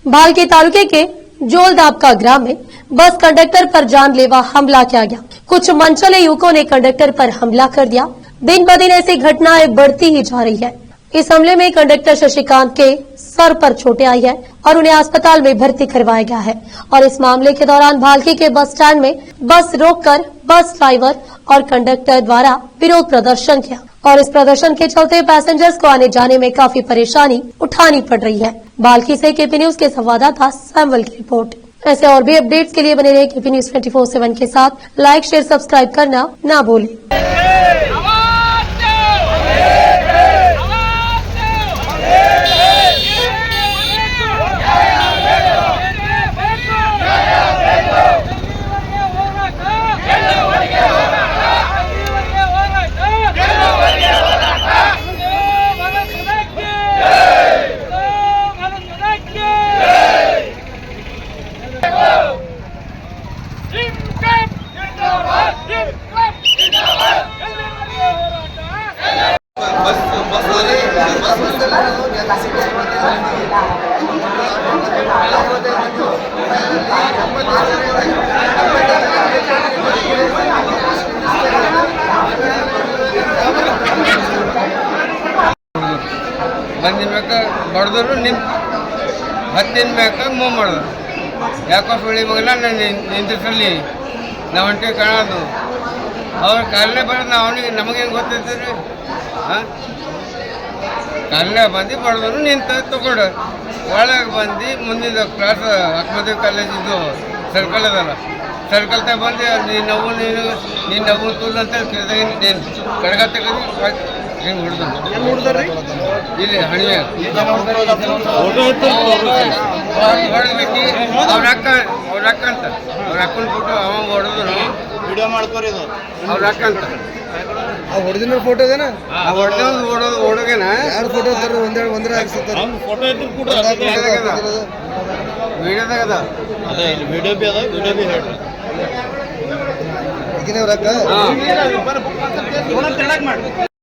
भालकी तालुके के जोलदाबका ग्राम में बस कंडक्टर पर जानलेवा हमला किया गया। कुछ मनचले युवकों ने कंडक्टर पर हमला कर दिया। दिन ब दिन ऐसी घटनाएं बढ़ती ही जा रही है। इस हमले में कंडक्टर शशिकांत के सर पर चोटें आई है और उन्हें अस्पताल में भर्ती करवाया गया है। और इस मामले के दौरान भालकी के बस स्टैंड में बस रोककर बस ड्राइवर और कंडक्टर द्वारा विरोध प्रदर्शन किया और इस प्रदर्शन के चलते पैसेंजर्स को आने जाने में काफी परेशानी उठानी पड़ रही है। भालकी से केपी न्यूज के संवाददाता सैमुअल की रिपोर्ट। ऐसे और भी अपडेट्स के लिए बने रहे केपी न्यूज 24/7 के साथ। लाइक शेयर सब्सक्राइब करना ना भूलें। ಬಡದ್ರು ಹತ್ತಿನ ಮ್ಯಾಕ ಮೂವ್ ಮಾಡೋದು ಯಾಕೋ ಸುಳಿ ಮಗನ ನಿಂದಿಸಲಿ ನಾವು ಹೊಂಟಿ ಕಾಣೋದು ಅವ್ರು ಕಾಲೇ ಬರೋದು ಅವನಿಗೆ ನಮಗೇನು ಗೊತ್ತೈತಿ ಹಾಂ ಕಾಲೇ ಬಂದು ಬಡದ್ರು ನಿಂತ ತಗೊಂಡು ಒಳಗೆ ಬಂದು ಮುಂದಿನ ಕ್ಲಾಸ್ ಅಕ್ಮದೇವ್ ಕಾಲೇಜಿದ್ದು ಸರ್ಕಲ್ ಅದಲ್ಲ ಸರ್ಕಲ್ ತಗ ಬಂದು ನೀನು ನಗು ತುಲ್ ಅಂತ ನೀನು ಕಡಗ ತೆಗೆದು ಹಿಂಗೆ ಹೊಡೆದು ಇಲ್ಲಿ ಹಣಿವೆ ಹೊಡೆದ್ಬಿಟ್ಟು ಅವ್ರ ಅಕ್ಕ ಅಂತ ಅವ್ರ ಅಕ್ಕನ ಫೋಟೋ ಅವ ಹೊಡೆದ್ರು ವಿಡಿಯೋ ಮಾಡ್ಕೋರಿ ಅವ್ರ ಅಕ್ಕ ಅಂತ ಹೊಡೆದಿನ ಫೋಟೋ ಇದೇನಾ ಹೊಡೆದು ಹುಡುಗನ ಯಾರು ಫೋಟೋ ತರ ಒಂದರ ಹಾಕ್ಸುತ್ತಾರೆ ವಿಡಿಯೋದಾಗ ಅದ ಅದೇ ವಿಡಿಯೋ ಬಿ ಅದ ವಿಡಿಯೋ ಬಿ ಹೇಳ್ರಿ ಈಗಿನ ಅವ್ರ ಅಕ್ಕ